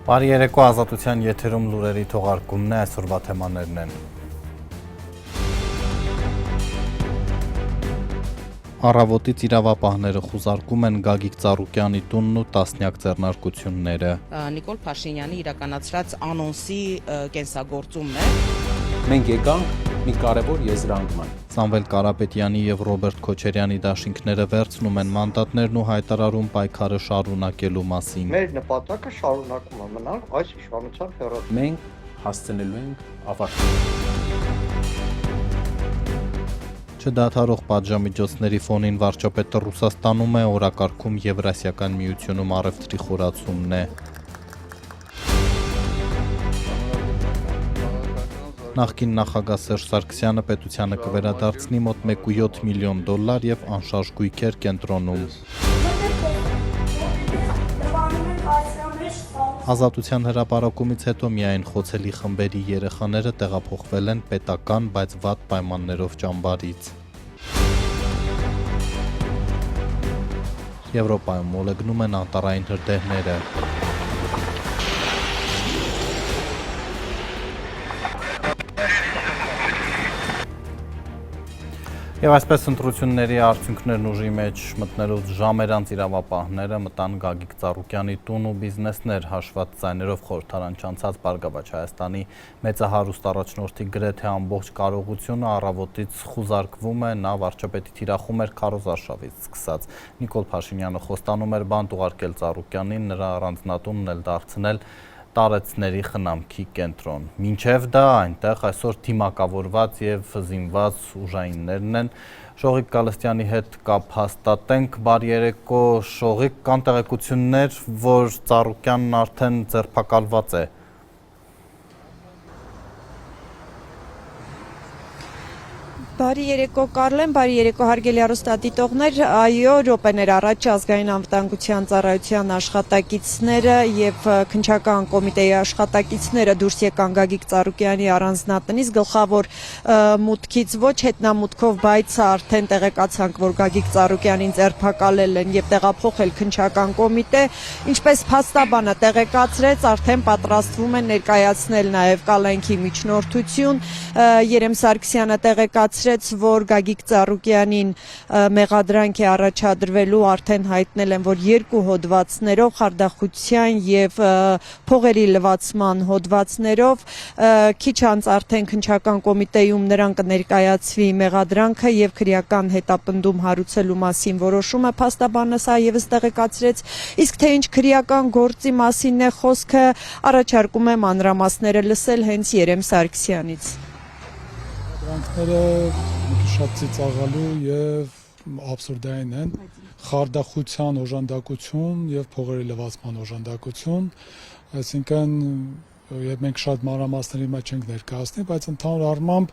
Բարի երեկո, Ազատության եթերում լուրերի թողարկումն է, այսօրվա թեմաներն են։ Առավոտից իրավապահները խուզարկում են Գագիկ Ծառուկյանի տունն ու տասնյակ ձեռնարկությունները։ Նիկոլ Փաշինյանի իրականացրած անոնսի կենսագործումն է։ Մենք եկանք մի կարևոր եզրանկման։ Սամվել Կարապետյանի եւ Ռոբերտ Քոչարյանի դաշինքները վերցնում են մանդատներն ու հայտարարում պայքարը շարունակելու մասին։ Մեր նպատակը շարունակում է մնալ այս իշխանության հեռացումը։ Մենք հասցնելու ենք ավարտին։ Չդադարող պատժամիջոցների ֆոնին վարչապետը Ռուսաստանում է, օրակարգում Եվրասիական միությունում առևտրի խորացումն է։ Նախկին նախագահ Սերժ Սարգսյանը պետությանը կվերադարձնի մոտ 1.7 միլիոն դոլար եւ անշարժ գույքեր կենտրոնում։ Ազատության հրապարակումից հետո միայն խոցելի խմբերի երեխաները տեղափոխվել են պետական, բայց վատ պայմաններով ճամբարից։ Եվրոպայում մոլեգնում են անտառային հրդեհները։ Եվ այսպես ընտրությունների արդյունքներն ուժի մեջ մտնելուց ժամեր անց իրավապահները մտան Գագիկ Ծառուկյանի տուն ու բիզնեսներ, հաշված ձայներով խորհրդարան չանցած Բարգավաճ Հայաստանի մեծահարուստ առաջնորդի գրեթե ամբողջ կարողությունը առավոտից խուզարկվում է, նա վարչապետի թիրախում էր քարոզարշավից սկսած։ Նիկոլ Փաշինյանը խոստանում էր բանտ ուղարկել Ծառուկյանին, նրա առանձնատունն էլ դարձնել տարեցների խնամքի կենտրոն։ Մինչև դա այնտեղ այսօր թիմակավորված եւ զինված ուժայիններն են։ Շողիկ Գալստյանի հետ կապ հաստատենք։ Բարի երեկո, Շողիկ, կան տեղեկություններ, որ Ծառուկյանն արդեն ձերբակալված է։ Բարի երեկո Կարլեն, բարի երեկո հարգելի հեռուստադիտողներ, այո, րոպեներ առաջ ազգային անվտանգության ծառայության աշխատակիցները եւ քննչական կոմիտեի աշխատակիցները դուրս եկան Գագիկ Ծառուկյանի առանձնատնից, գլխավոր մուտքից ոչ հետնամուտքով, բայց արդեն տեղեկացանք, որ Գագիկ Ծառուկյանին ձերբակալել են եւ տեղափոխել քննչական կոմիտե, ինչպես փաստաբանը տեղեկացրեց, արդեն պատրաստվում են ներկայացնել նաեւ կալանքի միջնորդություն, Երեմ Սարգսյանը տեղեկացրեց, որ Գագիկ Ծառուկյանին մեղադրանք է առաջադրվելու, արդեն հայտնել են, որ 2 հոդվածներով, խարդախության եւ փողերի լվացման հոդվածներով, քիչ անց արդեն քննչական կոմիտեում նրան կներկայացվի մեղադրանքը եւ քրեական հետապնդում հարուցելու մասին որոշումը, փաստաբանը սա եւս տեղեկացրեց, իսկ թե ինչ քրեական գործի մասին է խոսքը, առաջարկում է մանրամասները լսել հենց Երեմ Սարգսյանից։ Դրանքները մի քիչ շատ ծիծաղալու եւ աբսուրդային են, խարդախության օժանդակություն եւ փողերի լվացման օժանդակություն, այսինքն եւ մենք շատ մանրամասների մեջ չենք ներկայացնի, բայց ընդհանուր առմամբ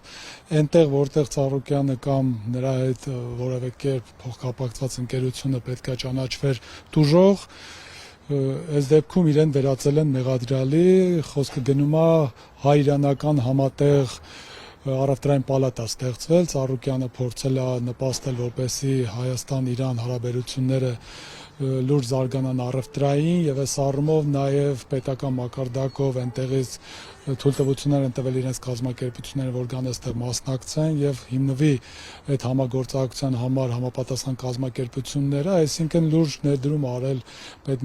այնտեղ որտեղ Ծառուկյանը կամ նրա հետ որևէ կերպ փոխկապակցված ընկերությունը պետքա ճանաչվեր տուժող, այս դեպքում իրեն վերածել են մեղադրյալի, խոսքը գնում է հայ-իրանական համատեղ առևտրային պալատա ստեղծվել, Ծառուկյանը փորձել է նպաստել, որպեսզի Հայաստան-Իրան հարաբերությունները լուրջ զարգանան առևտրային եւ այս առումով նաեւ պետական մակարդակով այնտեղից թույլտվություններ են տվել իրենց կազմակերպությունները, որ գան այստեղ մասնակցեն եւ հիմնվի այդ համագործակցության համար համապատասխան կազմակերպությունները, այսինքն լուրջ ներդրում արել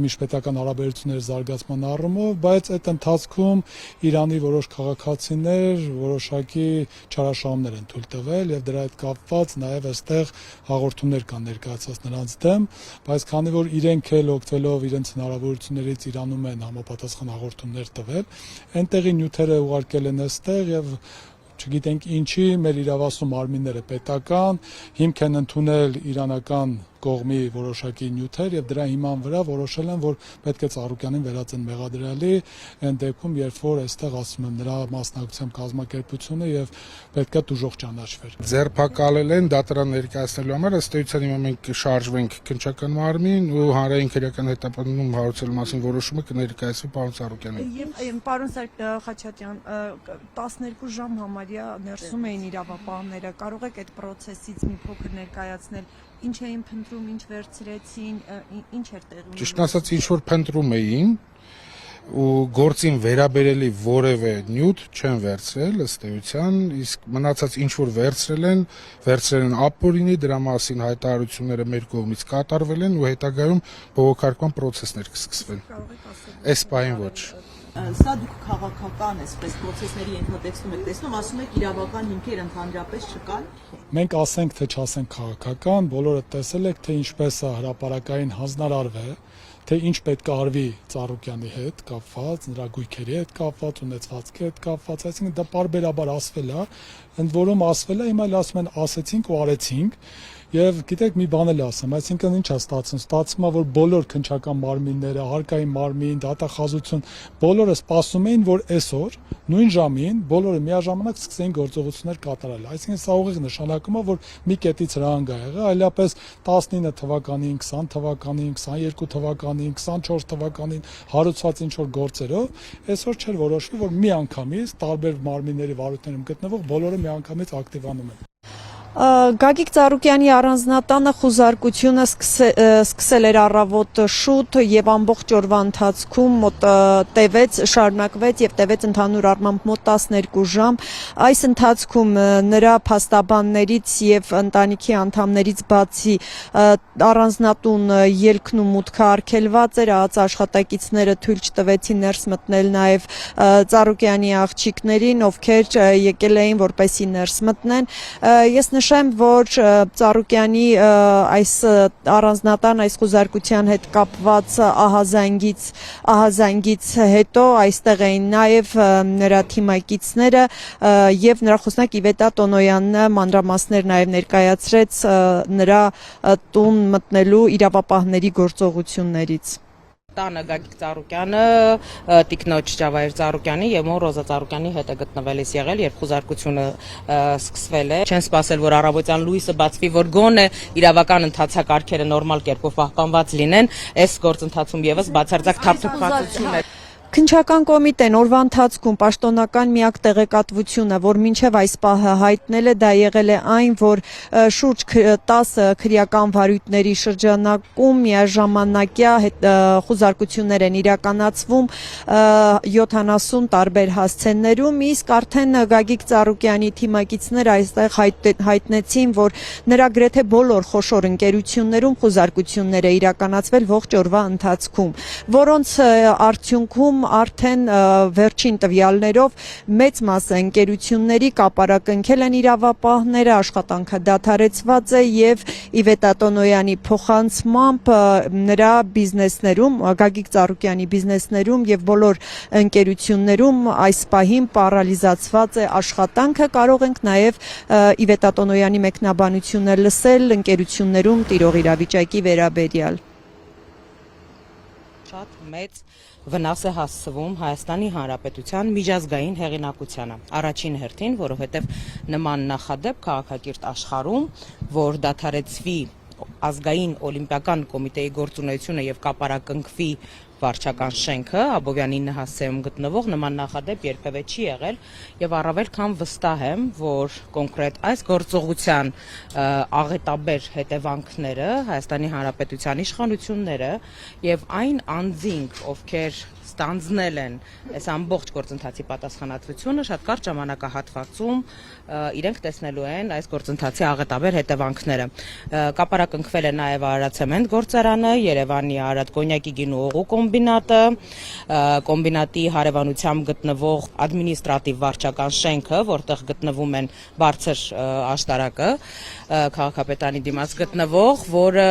միջպետական հարաբերությունների զարգացման առումով, բայց այդ ընթացքում Իրանի որոշ քաղաքացիներ որոշակի չարաշահումներ են թույլ տվել եւ դրա հետ կապված նաեւ այստեղ հաղորդումներ կան ներկայացած նրանց դեմ, բայց քանի որ իրենք էլ օգտվելով իրենց հնարավորություններից Իրանում են համապատասխան հաղորդումներ տվել, այնտեղի նյութերը ուղարկել են այստեղ եւ չգիտենք ինչի մեր իրավասու մարմինները պետական հիմք են ընդունել իրանական կողմի որոշակի նյութեր եւ դրա հիման վրա որոշել են, որ պետք է Ծառուկյանին վերածեն մեղադրյալի, այն դեպքում, երբ որ այստեղ ասում եմ նրա մասնակցությամբ կազմակերպությունը եւ պետք է դժոխ ճանաչվեր։ Ձերբակալել են դատարան ներկայացնելու համար, ըստ էության հիմա մենք կշարժվենք քննչական մարմին ու հանրային քրեական հետապնդում հարուցելու մասին որոշումը կներկայացվի պարոն Ծառուկյանին։ Եվ պարոն Խաչատյան, 12 ժամ համարյա ներսում էին իրավապահները, կարող եք այդ process-ից մի փոքր ներկայացնել ինչ էին փնտրում, ինչ վերցրեցին, ինչ էր տեղում։ Ճիշտ ասած, ինչ որ փնտրում էին, ու գործին վերաբերելի որևէ նյութ չեն վերցրել ըստ էության, իսկ մնացած ինչ որ վերցրել են ապօրինի, դրա մասին հայտարարությունները մեր կողմից կատարվել են ու հետագայում բողոքարկման process-ներ կսկսվեն։ Այս պահին ոչ։ Սա դուք քաղաքական այսպես process-ների ենթատեքստում եք տեսնում, ասում եք իրավական հիմքեր ընդհանրապես չկան։ Մենք ասենք թե չասենք քաղաքական, բոլորը տեսել եք թե ինչպես է հրապարակային հանձնարարվել, թե ինչ պետք է արվի Ծառուկյանի հետ կապված, նրա գույքերի հետ կապված, ունեցվածքի հետ կապված, այսինքն դա պարբերաբար ասվել է, ընդ որում ասվել է, հիմա էլ ասում են ասեցինք ու արեցինք, եւ գիտեք մի բան էլ ասեմ, այսինքն ինչ է ստացվում է, որ բոլոր քննչական մարմինները, հարկային մարմին, դատախազություն, բոլորը սպասում էին, որ այսօր նույն ժամին բոլորը միաժամանակ սկսեին գործողություններ կատարել։ Այսինքն սա ուղիղ նշանակում է, որ մի կետից հրահանգ է եղել, այլապես 19 թվականին, 20 թվականին, 22 թվականին, 24 թվականին հարուցված ինչ որ գործերով, այսօր չէր որոշվի, որ մի անգամից տարբեր մարմինների վարույթներում գտնվող բոլորը մի անգամից ակտիվանում են։ Գագիկ Ծառուկյանի առանձնատանը խուզարկությունը սկսել էր առավոտ շուտ եւ ամբողջ օրվա ընթացքում մոտ տևեց, շարունակվեց եւ տևեց ընդհանուր առմամբ մոտ 12 ժամ։ Այս ընթացքում նրա փաստաբաններից եւ ընտանիքի անդամներից բացի առանձնատուն ելքն ու մուտքը արգելված էր, ահա աշխատակիցները թույլ չտվեցին ներս մտնել նաեւ Ծառուկյանի աղջիկներին, ովքեր եկել էին որպեսի ներս մտնեն։ Ես նշեմ, որ Ծառուկյանի այս առանձնատան այս խուզարկության հետ կապված ահազանգից հետո այստեղ էին նաև նրա թիմակիցները եւ նրա խոսնակ Իվետա Տոնոյանն մանրամասներ նաև ներկայացրեց նրա տուն մտնելու իրավապահների գործողություններից։ Տանը Գագիկ Ծառուկյանը, տիկնոջ Ջավայր Ծառուկյանի եւ մոր Ռոզա Ծառուկյանի հետ է գտնվելիս եղել, երբ խուզարկությունը սկսվել է։ Չեն սպասել, որ առավոտյան լույսը բացվի, որ գոնե իրավական ընթացակարգերը նորմալ կերպով պահպանված լինեն։ Այս գործընթացում եւս բացարձակ թափթփվածություն է։ Քննչական կոմիտեն օրվա ընթացքում պաշտոնական միակ տեղեկատվությունը, որ մինչև այս պահը հայտնել է, դա եղել է այն, որ շուրջ 10 քրեական վարույթների շրջանակում միաժամանակյա խուզարկություններ են իրականացվում 70 տարբեր հասցեներում, իսկ արդեն Գագիկ Ծառուկյանի թիմակիցները այստեղ հայտնեցին, որ նրա գրեթե բոլոր խոշոր ընկերություններում խուզարկություններ է իրականացվել ողջ օրվա ընթացքում, որոնց արդյունքում արդեն վերջին տվյալներով մեծ մասը ընկերությունների կապարակնքել են իրավապահները, աշխատանքը դադարեցված է եւ Իվետա Տոնոյանի փոխանցմամբ նրա բիզնեսներում, Գագիկ Ծառուկյանի բիզնեսներում եւ բոլոր ընկերություններում այս պահին պարալիզացված է աշխատանքը, կարող ենք նաեւ Իվետա Տոնոյանի մեկնաբանությունը լսել ընկերություններում տիրող իրավիճակի վերաբերյալ։ Շատ մեծ վնաս է հասցվում Հայաստանի Հանրապետության միջազգային հեղինակությանը։ Առաջին հերթին, որովհետև նման նախադեպ քաղաքակիրթ աշխարհում, որ դադարեցվի ազգային օլիմպիական կոմիտեի գործունեությունը եւ կապարակնքվի վարչական շենքը, Աբովյանի նահասեում գտնվող նման նախադեպ երբևէ չի եղել եւ առավել քան վստահ եմ, որ կոնկրետ այս գործողության աղետաբեր հետևանքները Հայաստանի Հանրապետության իշխանությունները եւ այն անձինք, ովքեր ստանձնել են այս ամբողջ գործընթացի պատասխանատվությունը, շատ կարճ ժամանակահատվածում իրենք տեսնելու են այս գործընթացի աղետաբեր հետևանքները։ Կապարակնքվել է նաև Արարատցեմենտ գործարանը, Երևանի Արարատ կոնյակի գինու օղու կոմբինատը, կոմբինատի հարևանությամբ գտնվող ադմինիստրատիվ վարչական շենքը, որտեղ գտնվում են բարձր աշտարակը, քաղաքապետարանի դիմաց գտնվող, որը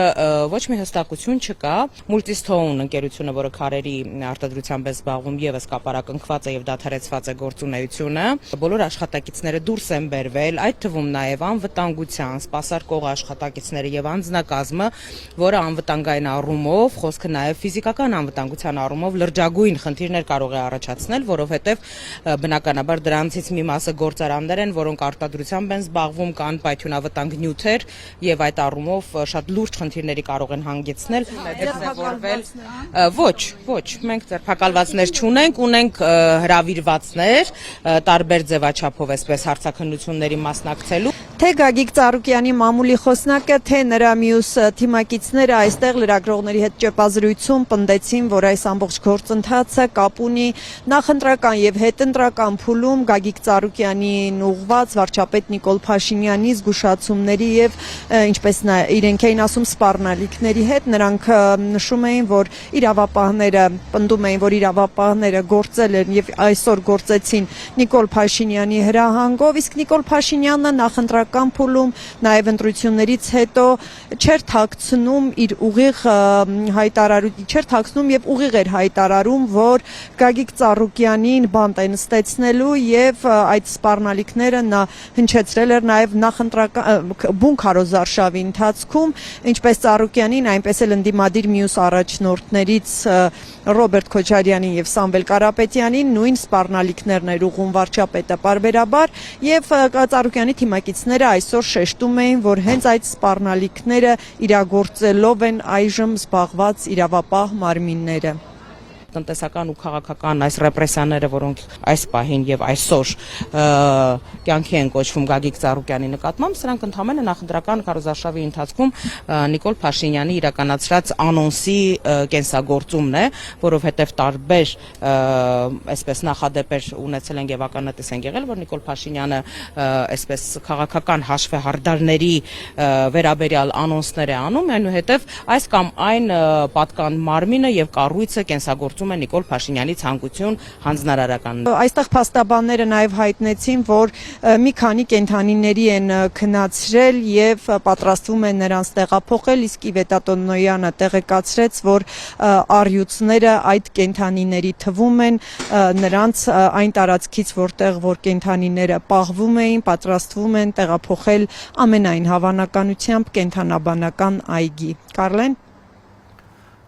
ոչ մի հստակություն չկա, Multistone ընկերությունը, որը քարերի արտադրությամբ է զբաղվում, եւս կապարակնքված է եւ դադարեցված է գործունեությունը։ Բոլոր աշխատակիցները դուրս են բերվել, այդ թվում նաեւ անվտանգության սպասարկող աշխատակիցները եւ անձնակազմը, որը անվտանգային առումով, խոսքը նաեւ ֆիզիկական անվտանգության առումով լրջագույն խնդիրներ կարող է առաջացնել, որովհետեւ բնականաբար դրանցից մի մասը գործարաններ են, որոնք արտադրությամբ են զբաղվում, կան պայթյունավտանգ նյութեր եւ այդ առումով շատ լուրջ խնդիրների կարող են հանգեցնել։ Ոչ, մենք ձերբակալվածներ չունենք, ունենք հրավիրվածներ տարբեր ձևաչափով այսպես հարցաքննությունների մասնակցելու։ Թե Գագիկ Ծառուկյանի մամուլի խոսնակը, թե նրա մյուս թիմակիցները այստեղ լրագրողների հետ ճեպազրույցում պնդեցին, որ այս ամբողջ գործընթացը կապ ունի նախընտրական եւ հետընտրական փուլում Գագիկ Ծառուկյանին ուղղված վարչապետ Նիկոլ Փաշինյանի զգուշացումների եւ ինչպես իրենք էին ասում սպառնալիքների հետ։ Նրանք նշում էին, որ պնդում էին, որ իրավապահները գործել են եւ այսօր գործեցին Նիկոլ Փաշինյանի հրահանգով, իսկ Նիկոլ Փաշինյանը նախընտրական փուլում նաեւ ընտրություններից հետո չէր թաքցնում իր ուղիղ հայտարարություն եւ ուղիղ էր հայտարարում, որ Գագիկ Ծառուկյանին բանտ է նստեցնելու եւ այդ սպառնալիքները նա հնչեցրել էր նաեւ նախընտրական բուն քարոզարշավի ընթացքում, ինչպես Ծառուկյանին, այնպես էլ ընդդիմադիր մյուս առաջնորդներից Ռոբերտ Քոչարյանին եւ Սամվել Կարապետյանին նույն սպառնալիքներն էր ուղղում վարչապետը պարբերաբար եւ Ծառուկյանի թիմակիցները այսօր շեշտում էին, որ հենց այդ սպառնալիքները իրագործելով են այժմ զբաղված իրավապահ մարմինները։ Տնտեսական ու քաղաքական այս ռեպրեսիաները, որոնք այս պահին եւ այսօր կյանքի են կոչվում Գագիկ Ծառուկյանի նկատմամբ, սրանք ընդհանրապես նախընտրական քարոզարշավի ընթացքում Նիկոլ Փաշինյանի իրականացրած անոնսի կենսագործումն է, որովհետեւ տարբեր այսպես նախադեպեր ունեցել են եւ ականատես են եղել, որ Նիկոլ Փաշինյանը այսպես քաղաքական հաշվեհարդարների վերաբերյալ անոնսներ է անում, այնուհետեւ այս կամ այն պատկան մարմինը եւ կառույցը կենսագործում է Նիկոլ Փաշինյանի ցանկություն հանձնարարական։ Այստեղ փաստաբանները նաև հայտնեցին, որ մի քանի կենդանիների են քնացրել եւ պատրաստվում են նրանց տեղափոխել, իսկ Իվետա Տոնոյանը տեղեկացրեց, որ առյուծները այդ կենդանիների թվում են նրանց այն տարածքից, որ կենդանիները պահվում էին, պատրաստվում են տեղափոխել ամենայն հավանականությամբ կենդանաբանական այգի։ Կարլեն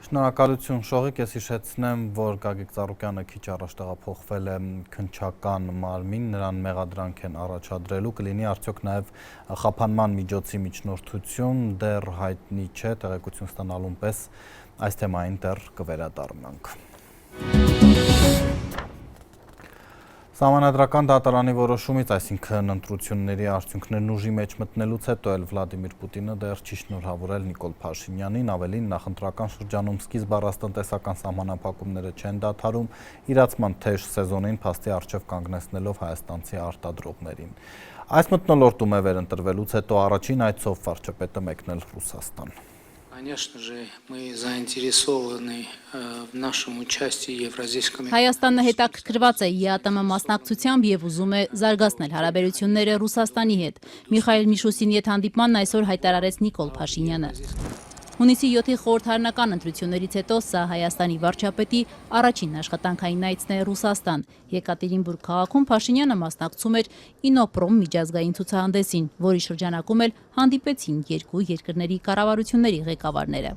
Շնորհակալություն Շողիկ, ես հիշեցնեմ, որ Գագիկ Ծառուկյանը քիչ առաջ տեղափոխվել է քննչական մարմին, նրան մեղադրանք են առաջադրելու, կլինի արդյոք նաև խափանման միջոցի միջնորդություն, դեռ հայտնի չէ, տեղեկություն ստանալուն պես այս թեմային դեռ կվերադառնանք։ Սահմանադրական դատարանի որոշումից, այսինքն ընտրությունների արդյունքներն ուժի մեջ մտնելուց հետո էլ Վլադիմիր Պուտինը դեռ չի շնորհավորել Նիկոլ Փաշինյանին, ավելին նախընտրական շրջանում սկիզբ առած տնտեսական սահմանափակումները չեն դադարում, իրացման թեժ սեզոնին փաստի առջև կանգնեցնելով հայաստանցի արտադրողներին։ Այս մթնոլորտում է վերընտրվելուց հետո առաջին այցով վարչապետը մեկնել Ռուսաստան։ Конечно же, мы заинтересованы в нашем участии Евразийском. Հայաստանը հետաքրքրված է ԵԱՏՄ մասնակցությամբ եւ ուզում է զարգացնել հարաբերությունները Ռուսաստանի հետ։ Միխայել Միշուսինի հետ հանդիպմանն այսօր հայտարարեց Նիկոլ Փաշինյանը։ Հունիսի 7-ի խորհրդարանական ընտրություններից հետո սա Հայաստանի վարչապետի առաջին աշխատանքային այցն է Ռուսաստան։ Եկատերինբուրգ քաղաքում Փաշինյանը մասնակցում էր Ինոպրոմ միջազգային ցուցահանդեսին, որի շրջանակում էլ հանդիպեցին երկու երկրների կառավարությունների ղեկավարները։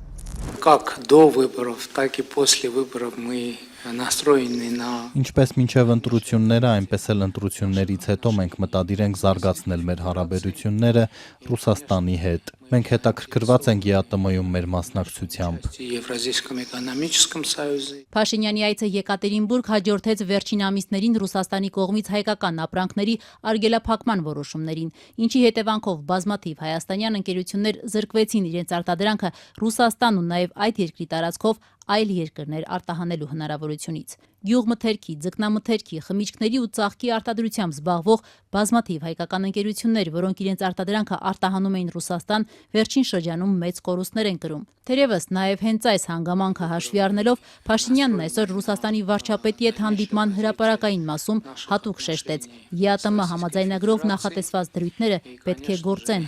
Как до выборов, так и после выборов мы настроены на Ինչպես մինչև ընտրությունները, այնպես էլ ընտրություններից հետո մենք մտադիր ենք զարգացնել մեր հարաբերությունները Ռուսաստանի հետ։ Մենք հետաքրքրված ենք ԵԱՏՄ-ում մեր մասնակցությամբ։ Евразийском экономическом союзе. Փաշինյանի այցը Եկատերինբուրգ հաջորդեց վերջին ամիսներին Ռուսաստանի կողմից հայկական ապրանքների արգելափակման որոշումներին, ինչի հետևանքով բազմաթիվ հայաստանյան ընկերություններ զրկվեցին իրենց արտադրանքը Ռուսաստան ու նաև այդ երկրի տարածքով այլ երկրներ արտահանելու հնարավորությունից։ Գյուղմթերքի, ձկնամթերքի, խմիչքների ու ծաղկի արտադրությամբ զբաղվող բազմաթիվ հայկական ընկերություններ, որոնք իրենց արտադրանքը արտահանում էին Ռուսաստան, վերջին շրջանում մեծ կորուստներ են կրում։ Թերևս նաև հենց այս հանգամանքը հաշվի առնելով Փաշինյանն այսօր Ռուսաստանի վարչապետի հետ հանդիպման հրապարակային մասում հատուկ շեշտեց. ԵԱՏՄ համաձայնագրով նախատեսված դրույթները պետք է գործեն։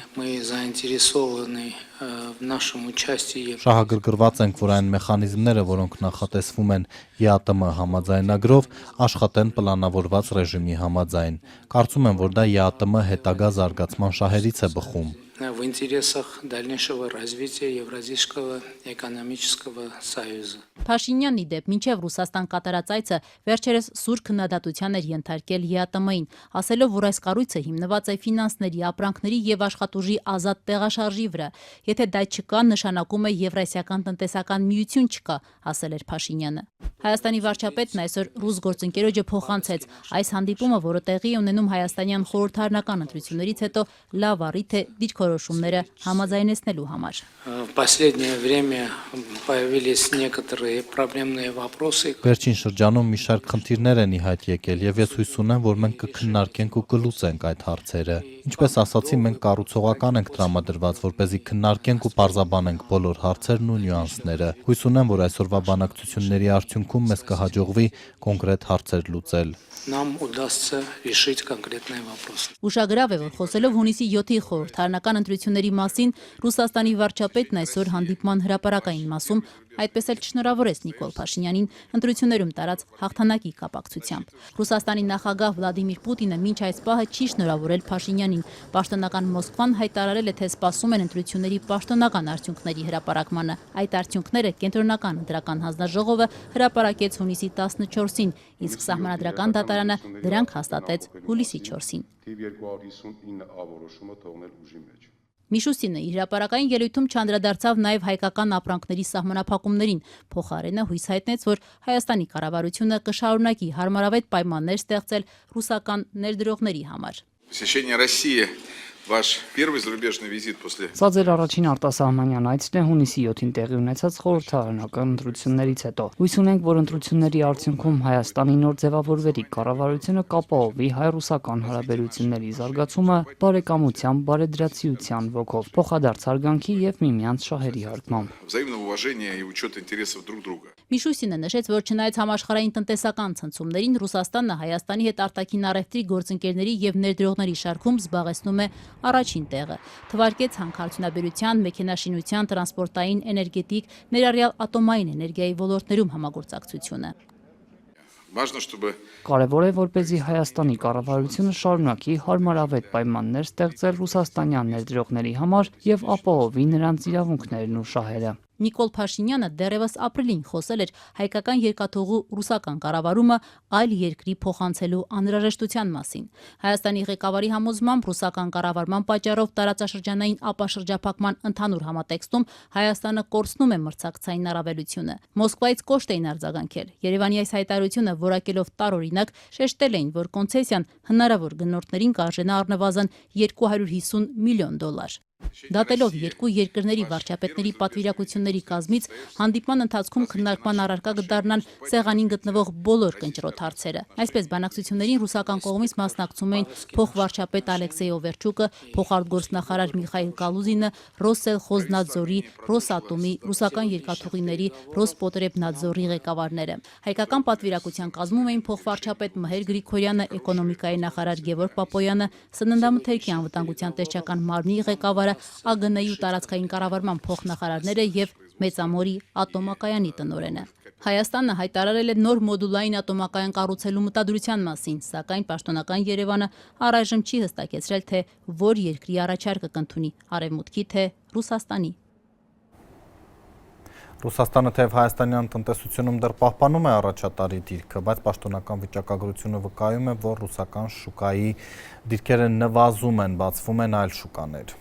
Շահագրգռված ենք, որ այն մեխանիզմները, որոնք նախատեսվում են ԵԱՏՄ համաձայնագրով, աշխատեն պլանավորված ռեժիմի համաձայն։ Կարծում եմ, որ դա ԵԱՏՄ հետագա զարգացման շահերից է բխում։ в интересах дальнейшего развития Евразийского экономического союза. Փաշինյանն ի դեպ մինչև Ռուսաստան կատարած այցը վերջերս սուր քննադատության էր ենթարկել ԵԱՏՄ-ին, ասելով, որ այս կառույցը հիմնված է ֆինանսների, ապրանքների եւ աշխատուժի ազատ տեղաշարժի վրա։ Եթե դա չկա, նշանակում է Եվրասիական տնտեսական միություն չկա, ասել էր Փաշինյանը։ Հայաստանի վարչապետն այսօր ռուս գործընկերոջը փոխանցեց այս հանդիպումը, որը տեղի է ունենում հայաստանյան խորհրդարանական ընտրություններից հետո լավ առիթ է դիրքորոշումները համաձայնեցնելու համար։ В последнее время появились некоторые проблемные вопросы. Վերջին շրջանում մի շարք խնդիրներ են ի հայտ եկել եւ ես հույս ունեմ, որ մենք կքննարկենք ու կլուծենք այդ հարցերը։ Ինչպես ասացի, մենք կառուցողական ենք տրամադրված, որպեսզի քննարկենք ու պարզաբանենք բոլոր հարցերն ու նյուանսները։ Հույս ունեմ, որ այսօրվա բանակցությունների արդյունքում մեզ կհաջողվի կոնկրետ հարցեր լուծել։ Нам удастся решить конкретные вопросы. Ուշագրավ է, որ խոսելով հունիսի 7-ի խորհրդարանական ընտրությունների մասին, Ռուսաստանի վարչապետն այսօր հանդիպման հրապարակային մասում այդպես էլ չշնորհավորեց Նիկոլ Փաշինյանին ընտրություններում տարած հաղթանակի կապակցությամբ։ Ռուսաստանի նախագահ Վլադիմիր Պուտինը մինչ այս պահը չի շնորհավորել Փաշինյանին։ Պաշտոնական Մոսկվան հայտարարել է, թե սպասում են ընտրությունների պաշտոնական արդյունքների հրապարակմանը։ Այդ արդյունքները կենտրոնական ընտրական հանձնաժողովը հրապարակեց հունիսի 14-ին, իսկ սահմանադրական դատարանը դրանք հաստատեց հուլիսի 4-ին։ Միշուսինը իր հրապարակային ելույթում չանդրադարձավ նաև հայկական ապրանքների սահմանափակումներին, փոխարենը հույս հայտնեց, որ Հայաստանի կառավարությունը կշարունակի հարմարավետ պայմաններ ստեղծել ռուսական ներդրողների համար։ Սա ձեր առաջին արտասահմանյան այցն է հունիսի 7-ին տեղի ունեցած խորհրդարանական ընտրություններից հետո։ Հույս ունենք, որ ընտրությունների արդյունքում Հայաստանի նոր ձևավորվերի կառավարությունը կապահովի հայ-ռուսական հարաբերությունների զարգացումը բարեկամության, բարեդրացիության ոգով, փոխադարձ հարգանքի եւ միմյանց շահերի հարգմամբ։ Միշուսինը նշեց, որ չնայած համաշխարհային տնտեսական ցնցումներին, Ռուսաստանը Հայաստանի հետ արտաքին առևտրի գործընկերների եւ ներդրողների շարքում զբաղեցնում է առաջին տեղը։ Թվարկեց հանքարդյունաբերության, մեքենաշինության, տրանսպորտային, էներգետիկ, ներառյալ ատոմային էներգիայի ոլորտներում համագործակցությունը։ Կարևոր է, որպեսզի Հայաստանի կառավարությունը շարունակի հարմարավետ պայմաններ ստեղծել ռուսաստանյան ներդրողների համար եւ ապահովի նրանց իրավունքներն ու շահերը։ Նիկոլ Փաշինյանը դեռևս ապրիլին խոսել էր հայկական երկաթուղու ռուսական կառավարումը այլ երկրի փոխանցելու անհրաժեշտության մասին։ Հայաստանի ղեկավարի համոզմամբ ռուսական կառավարման պատճառով տարածաշրջանային ապաշրջափակման ընդհանուր համատեքստում Հայաստանը կորցնում է մրցակցային առավելությունը։ Մոսկվայից կոշտ էին արձագանքել։ Երևանի այս հայտարարությունը որակելով տարօրինակ շեշտել էին, որ կոնցեսիան հնարավոր գնորդներին կարժենա առնվազն $250 միլիոն։ Դատելով երկու երկրների վարչապետների պատվիրակությունների կազմից հանդիպման ընթացքում քննարկման առարկա կդառնան սեղանին գտնվող բոլոր կնճռոտ հարցերը։ Այսպես բանակցություններին ռուսական կողմից մասնակցում էին փոխվարչապետ Ալեքսեյ Օվերչուկը, փոխարտգործնախարար Միխայիլ Կալուզինը, Ռոսելխոզնադզորի, Ռոսատոմի, ռուսական երկաթուղիների, Ռոսպոտրեբնադզորի ղեկավարները։ Հայկական պատվիրակության կազմում էին փոխվարչապետ Մհեր Գրիգորյանը, էկոնոմիկայի նախարար Գևորգ Պապոյանը, սննդամթերքի անվտանգության տեղյական մարմնի ղեկավարը, ԱԳՆ-ի ու տարածքային կառավարման փոխնախարարները եւ Մեծամորի ատոմակայանի տնօրենը։ Հայաստանը հայտարարել է նոր մոդուլային ատոմակայան կառուցելու մտադրության մասին, սակայն պաշտոնական Երևանը առայժմ չի հստակեցրել, թե որ երկրի առաջարկը կընդունի՝ Արևմուտքի թե Ռուսաստանի։ Ռուսաստանը թեև հայաստանյան տնտեսությունում դեռ պահպանում է առաջատարի դիրքը, բայց պաշտոնական վիճակագրությունը վկայում է, որ ռուսական շուկայի դիրքերը նվազում են, բացվում են այլ շուկաներ։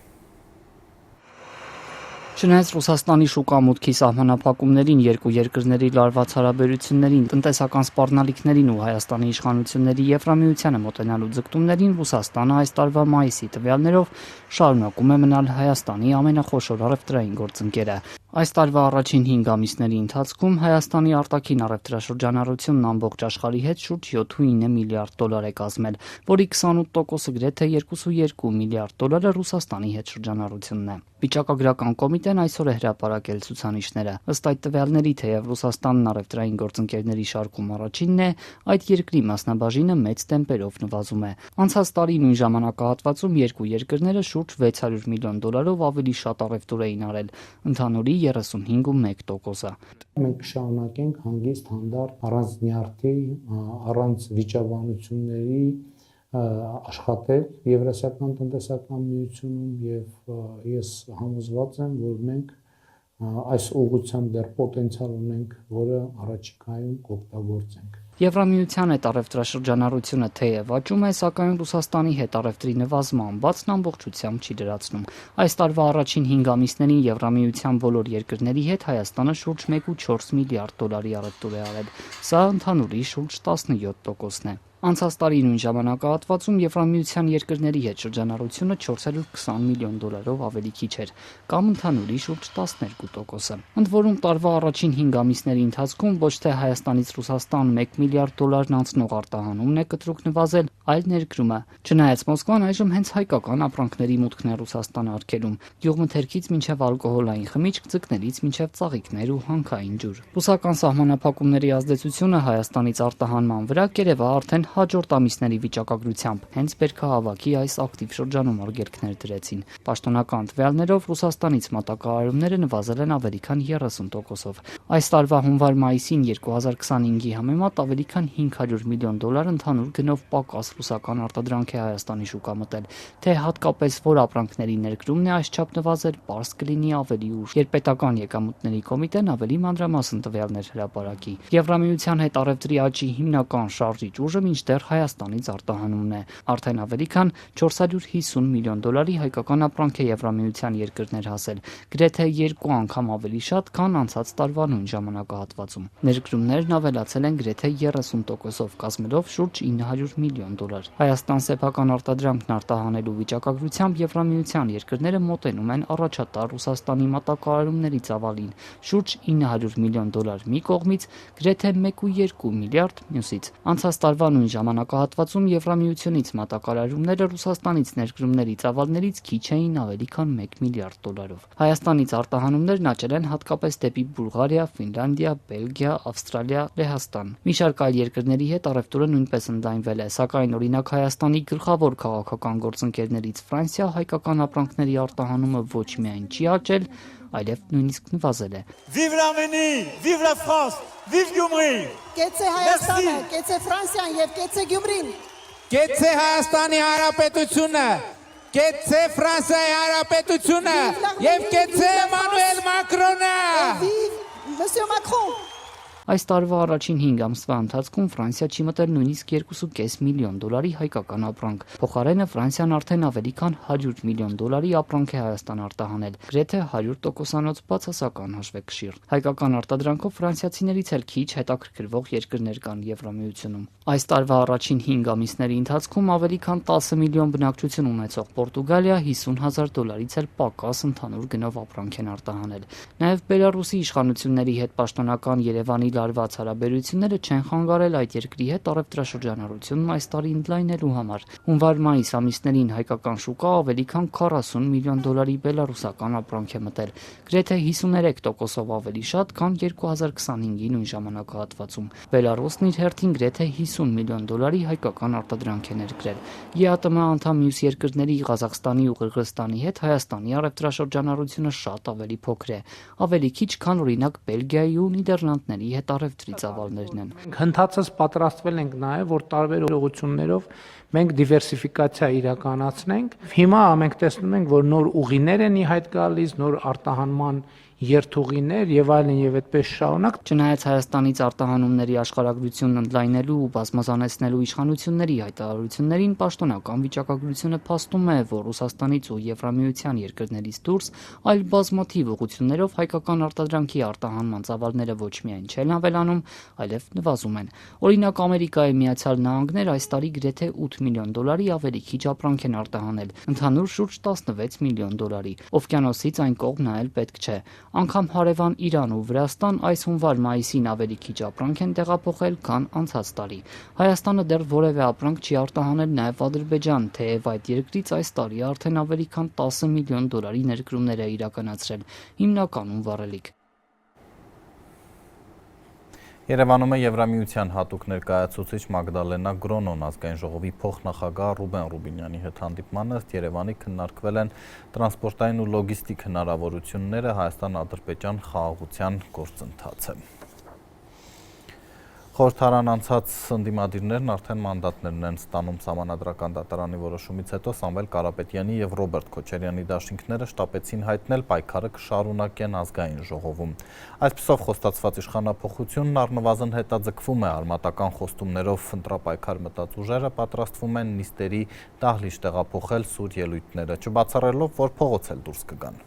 Չնայած Ռուսաստանի շուկամուտքի սահմանափակումներին, երկու երկրների լարված հարաբերություններին, տնտեսական սպառնալիքներին ու Հայաստանի իշխանությունների Եվրամիությանը մոտենալու ձգտումներին, Ռուսաստանը այս տարվա մայիսի տվյալներով շարունակում է մնալ Հայաստանի ամենախոշոր առևտրային գործընկերը։ Այս տարվա առաջին 5 ամիսների ընթացքում Հայաստանի արտաքին առևտրաշրջանառությունն ամբողջ աշխարհի հետ շուրջ $7.9 միլիարդ է կազմել, որի 28%-ը գրեթե $2.2 միլիարդ Ռուսաստանի հետ շրջանառությունն է։ Վիճակագրական կոմիտեն այսօր է հրապարակել ցուցանիշները։ Ըստ այդ տվյալների, թեև Ռուսաստանն առևտրային գործընկերների շարքում առաջինն է, այդ երկրի մասնաբաժինը մեծ տեմպերով նվազում է։ Անցած տարի նույն ժամանակահատվածում երկու երկրները շուրջ $600 միլիոն ավելի շատ առևտուր էին արել, ընդհանուրի 35.1%-ը։ Մենք կշարունակենք հանգիստ հանդարտ առանց նյարդի, առանց վիճաբանությունների աշխատել Եվրասիական տնտեսական միությունում եւ ես համոզված եմ, որ մենք այս ուղղությամբ դեռ պոտենցիալ ունենք, որը առաջիկայում կօգտագործենք։ Եվրամիության հետ առևտրաշրջանառությունը թեև աճում է, սակայն Ռուսաստանի հետ առևտրի նվազման բացն ամբողջությամբ չի դրացնում։ Այս տարվա առաջին 5 ամիսներին Եվրամիության բոլոր երկրների հետ Հայաստանը շուրջ 1.4 միլիարդ դոլարի առևտուր է արել։ Սա ընդհանուրի շուրջ 17%-ն է։ Անցած տարի նույն ժամանակահատվածում Եվրամիության երկրների հետ շրջանառությունը 420 միլիոն դոլարով ավելի քիչ էր, կամ ընդհանուրի շուրջ 12%-ը։ Ընդ որում տարվա առաջին 5 ամիսների ընթացքում ոչ թե Հայաստանից Ռուսաստան 1 միլիարդ դոլարն անցնող արտահանումն է կտրուկ նվազել, այլ ներկրումը։ Չնայած Մոսկվան այժմ հենց հայկական ապրանքների մուտքն է Ռուսաստան արգելում՝ գյուղմթերքից մինչև ալկոհոլային խմիչք, ձկներից մինչև ծաղիկներ ու հանքային ջուր։ Ռուսական սահմանափակումների ազդեցությունը Հայաստանից արտահանման վրա կերևա արդեն հաջորդ ամիսների վիճակագրությամբ հենց բերքահավաքի այս ակտիվ շրջանում արգելքներ դրեցին։ Պաշտոնական տվյալներով Ռուսաստանից մատակարարումները նվազել են ավելի քան 30%-ով։ Այս տարվա հունվար-մայիսին 2025-ի համեմատ ավելի քան 500 միլիոն դոլար ընդհանուր գնով պակաս ռուսական արտադրանք է Հայաստանի շուկա մտել։ Թե հատկապես որ ապրանքների ներկրումն է այսչափ նվազել, պարզ կլինի ավելի ուշ, երբ պետական եկամուտների կոմիտեն ավելի մանրամասն տվյալներ հրապարակի։ Եվրամիության հետ առևտրի աճի հիմնական շարժիչ ուժը մինչդեռ Հայաստանից արտահանումն է։ Արդեն ավելի քան 450 միլիոն դոլարի հայկական ապրանք է Եվրամիության երկրներ հասել, գրեթե 2 անգամ ավելի շատ, քան անցած տարվա նույն ժամանակահատվածում։ Ներկրումներն ավելացել են գրեթե 30%-ով, կազմելով շուրջ 900 միլիոն դոլար։ Հայաստան սեփական արտադրանքն արտահանելու վիճակագրությամբ Եվրամիության երկրները մոտենում են առաջատար Ռուսաստանի մատակարարումների ծավալին՝ շուրջ 900 միլիոն դոլար մի կողմից, գրեթե 1.2 միլիարդ մյուսից։ Անցած տարվա նույն ժամանակահատվածում Եվրամիությունից մատակարարումները Ռուսաստանից ներկրումների ծավալներից քիչ էին ավելի քան 1 միլիարդ դոլարով։ Հայաստանից արտահանումներն աճել են հատկապես դեպի Բուլղարիա, Ֆինլանդիա, Բելգիա, Ավստրալիա, Լեհաստան։ Մի շարք այլ երկրների հետ առևտուրը նույնպես ընդլայնվել է, սակայն օրինակ Հայաստանի գլխավոր քաղաքական գործընկերներից Ֆրանսիա հայկական ապրանքների արտահանումը ոչ միայն չի աճել, այլև նույնիսկ նվազել է։ Vive l'Arménie, vive la France, vive Գյումրի։ Կեցե Հայաստանը, կեցե Ֆրանսիան եւ կեցե Գյումրին։ Կեցե Հայաստանի Հանրապետությունը, կեցե Ֆրանսիայի Հանրապետությունը եւ կեցե Էմանուել Մակրոնը։ Vive Monsieur Macron։ Այս տարվա առաջին 5 ամսվա ընթացքում Ֆրանսիա չի մտել նույնիսկ 2.5 միլիոն դոլարի հայկական ապրանք։ Փոխարենը Ֆրանսիան արդեն ավելի քան 100 միլիոն դոլարի ապրանք է Հայաստան արտահանել, գրեթե 100%-անոց բացասական հաշվեկշիռ։ Հայկական արտադրանքով ֆրանսիացիներից էլ քիչ հետաքրքրվող երկրներ կան Եվրամիությունում։ Այս տարվա առաջին 5 ամիսների ընթացքում ավելի քան 10 միլիոն բնակչություն ունեցող Պորտուգալիա 50,000 դոլարից էլ պակաս ընդհանուր գնով ապրանք են արտահանել։ Նաև Բելարուսի իշխանությունների հետ պաշտոնական Երևանի լարված հարաբերությունները չեն խանգարել այդ երկրի հետ առևտրաշրջանառությունն այս տարի ընդլայնելու համար։ Հունվար-մայիս ամիսներին հայկական շուկա ավելի քան 40 միլիոն դոլարի բելարուսական ապրանք է մտել, գրեթե 53%-ով ավելի շատ, քան 2025-ի նույն ժամանակահատվածում։ Բելարուսն իր հերթին գրեթե 50 միլիոն դոլարի հայկական արտադրանք է ներկրել։ ԵԱՏՄ անդամ մյուս երկրների Ղազախստանի ու Qırğızstani հետ Հայաստանի առևտրաշրջանառությունը շատ ավելի փոքր է, ավելի քիչ, քան օրինակ Բելգիայի ու Նիդերլանդների հետ առևտրի ծավալներն են։ Հնդածս պատրաստվել ենք նաև, որ տարբեր ուղղություններով մենք դիվերսիֆիկացիա իրականացնենք։ Հիմա մենք տեսնում ենք, որ նոր ուղիներ են ի հայտ գալիս, նոր արտահանման երթուղիներ եւ այլն եւ այդպես շարունակ։ Չնայած Հայաստանից արտահանումների աշխարհագրությունն ընդլայնելու ու բազմազանեցնելու իշխանությունների հայտարարություններին, պաշտոնական վիճակագրությունը փաստում է, որ Ռուսաստանից ու Եվրամիության երկրներից դուրս այլ բազմաթիվ ուղղություններով հայկական արտադրանքի արտահանման ծավալները ոչ միայն չեն ավելանում, այլև նվազում են։ Օրինակ Ամերիկայի Միացյալ Նահանգներ այս տարի գրեթե 8 միլիոն դոլարի ավելի քիչ ապրանք են արտահանել, ընդհանուր շուրջ 16 միլիոն դոլարի։ Օվկիանոսից այն կողմ նայել պետք չէ։ Անգամ հարևան Իրան ու Վրաստան այս հունվար-մայիսին ավելի քիչ ապրանք են տեղափոխել, քան անցած տարի։ Հայաստանը դեռ որևէ ապրանք չի արտահանել նաև Ադրբեջան, թեև այդ երկրից այս տարի արդեն ավելի քան 10 միլիոն դոլարի ներկրումներ է իրականացրել, հիմնականում վառելիք։ Երևանում է Եվրամիության հատուկ ներկայացուցիչ Մագդալենա Գրոնոն ազգային ժողովի փոխնախագահ Ռուբեն Ռուբինյանի հետ հանդիպման ըստ Երևանի քննարկվել են տրանսպորտային ու լոգիստիկ հնարավորությունները Հայաստան-Ադրբեջան խաղաղության գործընթացը։ Խորհրդարան անցած ընդդիմադիրներն արդեն մանդատներն են ստանում Սահմանադրական դատարանի որոշումից հետո Սամվել Կարապետյանի եւ Ռոբերտ Քոչարյանի դաշինքները շտապեցին հայտնել պայքարը կշարունակեն ազգային ժողովում։ Այսպիսով խոստացված իշխանափոխությունն առնվազն հետաձգվում է արմատական խոստումներով ընտրապայքար մտած ուժերը պատրաստվում են նիստերի դահլիճ տեղափոխել սուր ելույթները, չբացառելով, որ փողոց էլ դուրս կգան։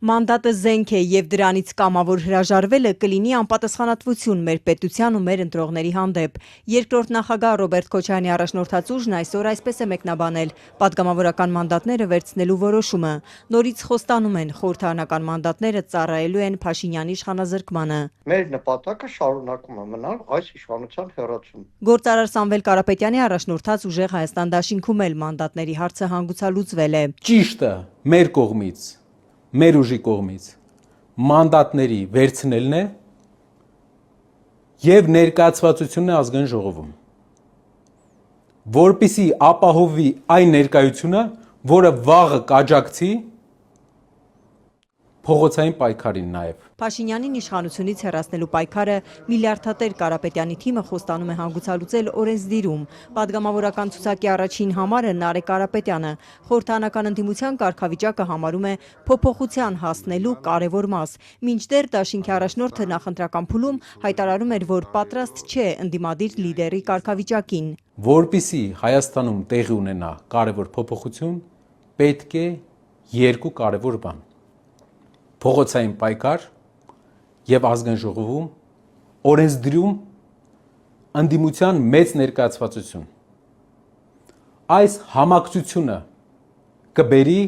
Մանդատը զենք է եւ դրանից կամավոր հրաժարվելը կլինի անպատասխանատվություն մեր պետության ու մեր ընտրողների հանդեպ։ Երկրորդ նախագահ Ռոբերտ Քոչարյանի առաջնորդած ուժն այսօր այսպես է մեկնաբանել պատգամավորական մանդատները վերցնելու որոշումը։ Նորից խոստանում են խորհրդարանական մանդատները ծառայելու են Փաշինյանի իշխանազրկմանը։ Մեր նպատակը շարունակում է մնալ այս իշխանության հեռացում։ Գործարար Սամվել Կարապետյանի առաջնորդած ուժեղ Հայաստան դաշինքում էլ մանդատների հարցը հանգուցալուծվել է։ Ճիշտը մեր կողմից մեր ուժի կողմից մանդատների վերցնելն է եւ ներկայացվածությունն է ազգային ժողովում, որպիսի ապահովի այն ներկայությունը, որը վաղը կաջակցի փողոցային պայքարին նաեւ։ Փաշինյանին իշխանությունից հեռացնելու պայքարը միլիարդատեր Կարապետյանի թիմը խոստանում է հանգուցալուծել օրենսդիրում։ Պատգամավորական ցուցակի առաջին համարը Նարեկ Կարապետյանը խորհրդարանական ընդդիմության կարգավիճակը համարում է փոփոխության հասնելու կարևոր մաս։ Մինչդեռ դաշինքի առաջնորդը նախընտրական փուլում հայտարարում էր, որ պատրաստ չէ ընդդիմադիր լիդերի կարգավիճակին։ Որպիսի Հայաստանում տեղի ունենա կարևոր փոփոխություն, պետք է երկու կարևոր բան. փողոցային պայքար եւ ազգային ժողովում օրենսդրում ընդդիմության մեծ ներկայացվածություն։ Այս համակցությունը կբերի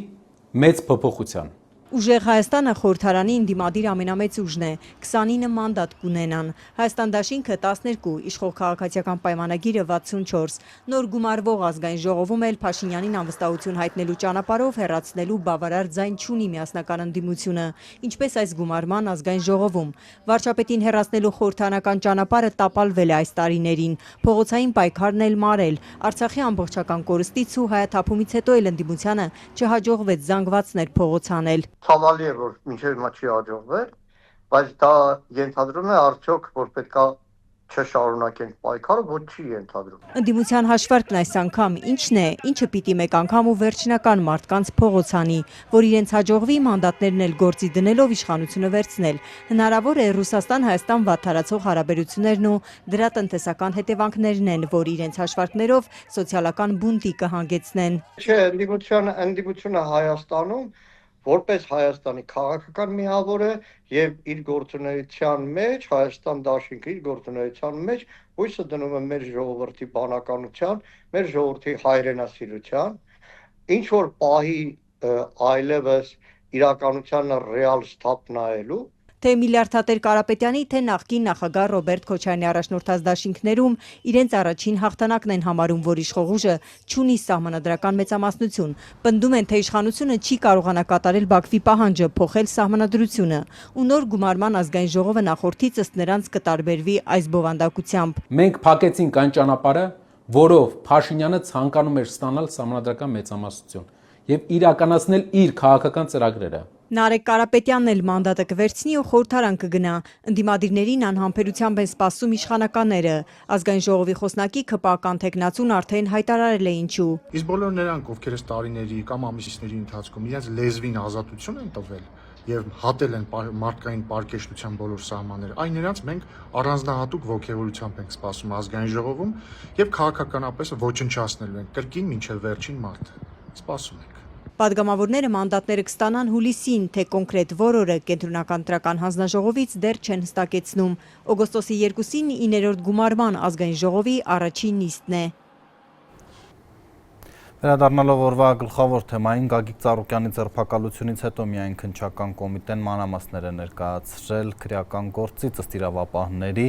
մեծ փոփոխության։ Ուժեղ Հայաստանը խորհրդարանի ընդդիմադիր ամենամեծ ուժն է, 29 մանդատ կունենան, Հայաստան դաշինքը 12, իշխող քաղաքացիական պայմանագիրը 64, նոր գումարվող ազգային ժողովում էլ Փաշինյանին անվստահություն հայտնելու ճանապարհով հեռացնելու բավարար ձայն չունի միասնական ընդդիմությունը, ինչպես այս գումարման ազգային ժողովում։ Վարչապետին հեռացնելու խորհրդարանական ճանապարհը տապալվել է այս տարիներին, փողոցային պայքարն էլ մարել, Արցախի ամբողջական կորստից ու հայաթափումից հետո էլ ընդդիմությանը չհաջողվեց զանգվածներ փողոց անել։ Ցավալի է, որ մինչև հիմա չի հաջողվել, բայց դա ենթադրում է արդյոք, որ պետքա չշարունակենք պայքարը, ոչ չի ենթադրում։ Ընդդիմության հաշվարկն այս անգամ ինչն է, ինչը պիտի մեկ անգամ ու վերջնական մարդկանց փողոց անի, որ իրենց հաջողվի մանդատներն էլ գործի դնելով իշխանությունը վերցնել։ Հնարավոր է Ռուսաստան-Հայաստան վատթարացող հարաբերություններն ու դրա տնտեսական հետևանքներն են, որ իրենց հաշվարկներով սոցիալական բունտի կհանգեցնեն։ Չէ, ընդդիմությունը Հայաստանում որպես Հայաստանի քաղաքական միավոր է եւ իր գործունեության մեջ Հայաստան դաշինքը իր գործունեության մեջ հույսը դնում է մեր ժողովրդի բանականության, մեր ժողովրդի հայրենասիրության, ինչ որ պահի այլևս իրականությանը ռեալ ստապ նայելու։ Թե միլիարդատեր Կարապետյանի, թե նախկին նախագահ Ռոբերտ Քոչարյանի առաջնորդած դաշինքներում իրենց առաջին հաղթանակն են համարում, որ իշխող ուժը չունի սահմանադրական մեծամասնություն։ Պնդում են, թե իշխանությունը չի կարողանա կատարել Բաքվի պահանջը փոխել սահմանադրությունը, ու նոր գումարման ազգային ժողովը նախորդից ըստ նրանց կտարբերվի այս բովանդակությամբ։ Մենք փակեցինք այն ճանապարհը, որով Փաշինյանը ցանկանում էր ստանալ սահմանադրական մեծամասնություն եւ իրականացնել իր քաղաքական ծրագրերը։ Նարեկ Կարապետյանն էլ մանդատը կվերցնի ու խորհրդարան կգնա։ Ընդդիմադիրներին անհամբերությամբ են սպասում իշխանականները։ Ազգային ժողովի խոսնակի ԿՊԱ-ական թեկնածուն արդեն հայտարարել է ինչու։ Իսկ բոլոր նրանք, ովքեր այս տարիների կամ ամիսների ընթացքում իրենց լեզվին ազատություն են տվել եւ հատել են մարդկային պարկեշտության բոլոր սահմանները, այն նրանց մենք առանձնահատուկ ողջավորությամբ ենք սպասում ազգային ժողովում եւ քաղաքականապես ոչնչացնելու ենք կրկին մինչեւ վերջին մարտը։ Սպասում ենք։ Պատգամավորները մանդատները կստանան հուլիսին, թե կոնկրետ որ օրը կենտրոնական տրական հանձնաժողովից դեռ չեն հստակեցնում։ Օգոստոսի 2-ին 9-րդ գումարման ազգային ժողովի առաջին նիստն է։ Վերադառնալով օրվա գլխավոր թեմային, Գագիկ Ծառուկյանի ձերբակալությունից հետո միայն քննչական կոմիտեն մանրամասներ է ներկայացրել քրեական գործից ըստ իրավապահների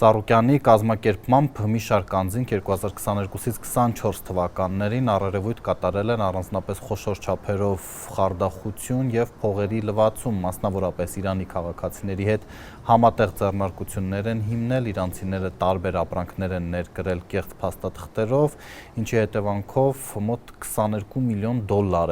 Ծառուկյանի կազմակերպմամբ մի շարք անձինք 2022-ից 24 թվականներին առերևույթ կատարել են առանձնապես խոշոր չափերով խարդախություն եւ փողերի լվացում, մասնավորապես Իրանի քաղաքացիների հետ համատեղ ձեռնարկություններ են հիմնել, իրանցիները տարբեր ապրանքներ են ներկրել կեղծ փաստաթղթերով, ինչի հետևանքով մոտ $22 միլիոն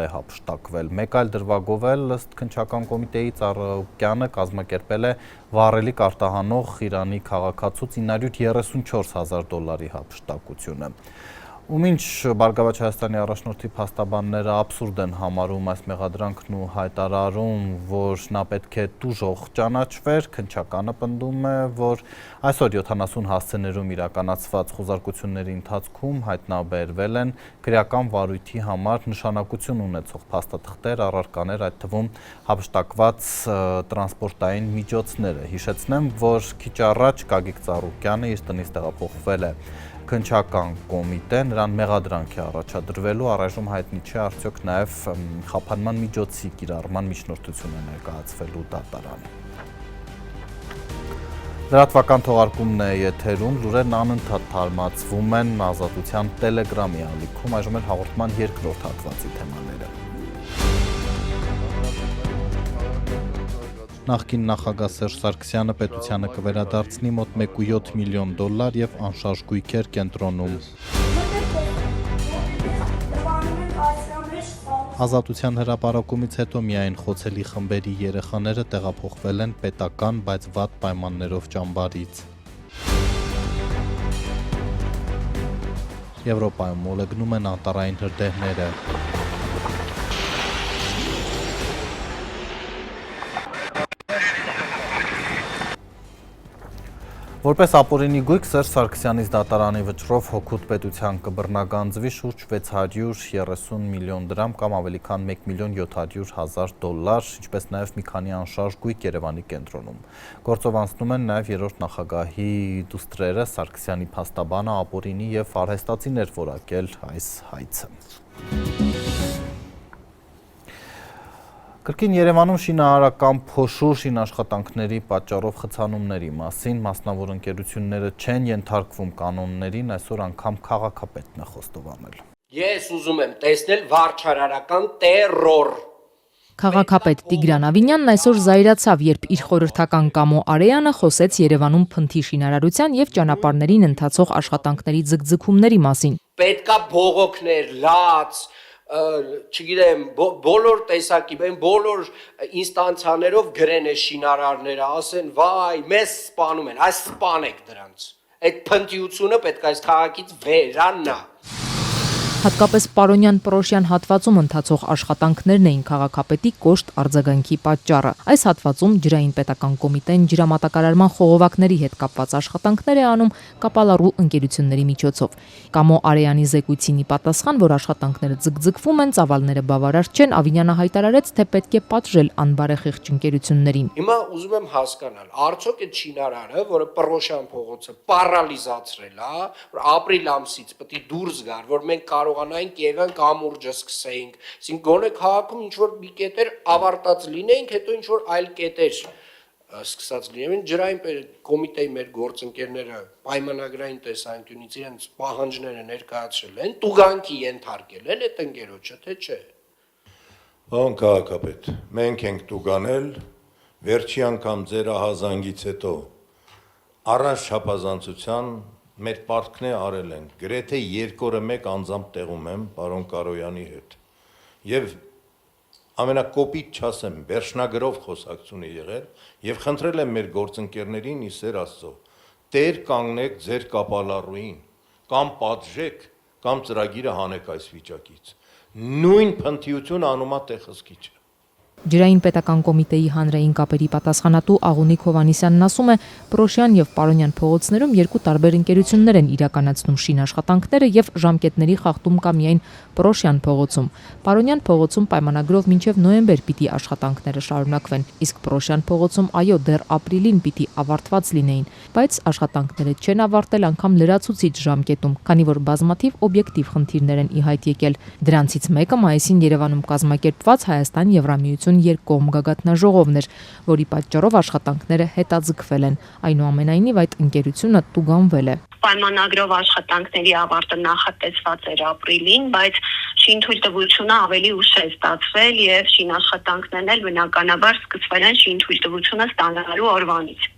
է հափշտակվել։ Մեկ այլ դրվագով էլ ըստ քննչական կոմիտեի Ծառուկյանը կազմակերպել է վառելիք արտահանող Իրանի քաղաքացու $934,000 հափշտակությունը։ Ումինչ Բարգավաճ Հայաստանի առաջնորդի փաստաբանները աբսուրդ են համարում այս մեղադրանքն ու հայտարարում, որ նա պետք է տուժող ճանաչվեր, քննչականը պնդում է, որ այսօր 70 հասցեներում իրականացված խուզարկությունների ընթացքում հայտնաբերվել են քրեական վարույթի համար նշանակություն ունեցող փաստաթղթեր, առարկաներ, այդ թվում հափշտակված տրանսպորտային միջոցները։ Հիշեցնեմ, որ քիչ առաջ Գագիկ Ծառուկյանը իր տնից տեղափոխվել է քննչական կոմիտե, նրան մեղադրանք է առաջադրվելու, առայժմ հայտնի չէ արդյոք նաև խափանման միջոցի կիրառման միջնորդություն է ներկայացվելու դատարան։ Լրատվական թողարկումն է եթերում, լուրերն անընդհատ թարմացվում են Ազատության Տելեգրամի ալիքում, այժմ էլ հաղորդման երկրորդ հատվածի թեմաները։ Նախկին նախագահ Սերժ Սարգսյանը պետությանը կվերադարձնի մոտ $1.7 միլիոն եւ անշարժ գույքեր կենտրոնում։ Ազատության հրապարակումից հետո միայն խոցելի խմբերի երեխաները տեղափոխվել են պետական, բայց վատ պայմաններով ճամբարից։ Եվրոպայում մոլեգնում են անտառային հրդեհները։ Որպես ապօրինի գույք Սերժ Սարգսյանից դատարանի վճռով հօգուտ պետության կբռնագանձվի շուրջ $630 միլիոն կամ ավելի քան $1.7 միլիոն, ինչպես նաև մի քանի անշարժ գույք Երևանի կենտրոնում։ Գործով անցնում են նաև երրորդ նախագահի դուստրերը, Սարգսյանի փաստաբանը ապօրինի եւ արհեստացին էր որակել այս հայցը։ Կրկին Երևանում շինարարական փոշու շինաշխատանքների պատճառով խցանումների մասին մասնավոր ընկերությունները չեն ենթարկվում կանոններին, այսօր անգամ քաղաքապետն է խոստովանել։ Ես ուզում եմ տեսնել վարչարարական տերոր։ Քաղաքապետ Տիգրան Ավինյանն այսօր զայրացավ, երբ իր խորհրդական Կամո Արեյանը խոսեց Երևանում փնթի շինարարության եւ ճանապարհներին ընթացող աշխատանքների ձգձգումների մասին։ Պետքա բողոքներ, լաց, չգիտեմ, բոլոր տեսակի, բոլոր ինստանցիաներով գրեն է շինարարները, ասեն, վայ, մեզ սպանում են, այս սպանեք դրանց։ Այդ փնթիությունը պետք է այս քաղաքից վերանա։ Հատկապես Պարոնյան Պրոշյան հատվածում ընթացող աշխատանքներն էին քաղաքապետի կոշտ արձագանքի պատճառը։ Այս հատվածում ջրային պետական կոմիտեն ջրամատակարարման խողովակների հետ կապված աշխատանքներ է անում կապալառու ընկերությունների միջոցով։ Կամո Արեյանի զեկույցին ի պատասխան, որ աշխատանքները ձգձգվում են, ծավալները բավարար չեն, Ավինյանը հայտարարեց, թե պետք է պատժել անբարեխիղճ ընկերություններին։ Հիմա ուզում եմ հասկանալ, արդյոք այդ շինարարը, որը Պրոշյան փողոցը պարալիզացրել է, որ ապրիլ ամսից պետք է դուրս գար, որ մենք կարողանայինք Երևան կամուրջը սկսեինք, այսինքն գոնե քաղաքում ինչ որ մի կետեր ավարտած լինեինք, հետո ինչ որ այլ կետեր սկսած լինեն։ Ջրային կոմիտեի մեր գործընկերները պայմանագրային տեսանկյունից իրենց պահանջները ներկայացրել են, տուգանքի ենթարկել են այդ ընկերոջը, թե չէ։ Պարոն քաղաքապետ, մենք ենք տուգանել, վերջի անգամ ձեր ահազանգից հետո առանց չափազանցության մեր պարտքն է արել են, գրեթե 2 օրը մեկ անձամբ տեղում եմ պարոն Կարոյանի հետ եւ ամենակոպիտ չասեմ, վերջնագրով խոսակցություն է եղել եւ խնդրել եմ մեր գործընկերներին ի սեր Աստծո, տեր կանգնեք ձեր կապալառուին, կամ պատժեք, կամ ծրագիրը հանեք այս վիճակից։ Նույն փնթիությունը անում է տեղսկիչը։ Ջրային պետական կոմիտեի հանրային կապերի պատասխանատու Աղունիկ Հովանիսյանն ասում է, Պրոշյան եւ Պարոնյան փողոցներում երկու տարբեր ընկերություններ են իրականացնում շինաշխատանքները եւ ժամկետների խախտում կա միայն Պրոշյան փողոցում։ Պարոնյան փողոցում պայմանագրով մինչեւ նոյեմբեր պիտի աշխատանքները շարունակվեն, իսկ Պրոշյան փողոցում այո, դեռ ապրիլին պիտի ավարտված լինեին, բայց աշխատանքները չեն ավարտել անգամ լրացուցիչ ժամկետում, քանի որ բազմաթիվ օբյեկտիվ խնդիրներ են ի հայտ եկել։ Դրանցից մեկը մայիսին Երևանում կազմակերպված Հայաստան-Եվրամիություն երկկողմ գագաթնաժողովն էր, որի պատճառով աշխատանքները հետաձգվել են։ Այնուամենայնիվ այդ ընկերությունը տուգանվել է։ Պայմանագրով աշխատանքների ավարտը նախատեսված էր ապրիլին, բայց շինթույլտվությունը ավելի ուշ է ստացվել եւ շինաշխատանքներն էլ բնականաբար սկսվել են շինթույլտվությունը ստանալու օրվանից։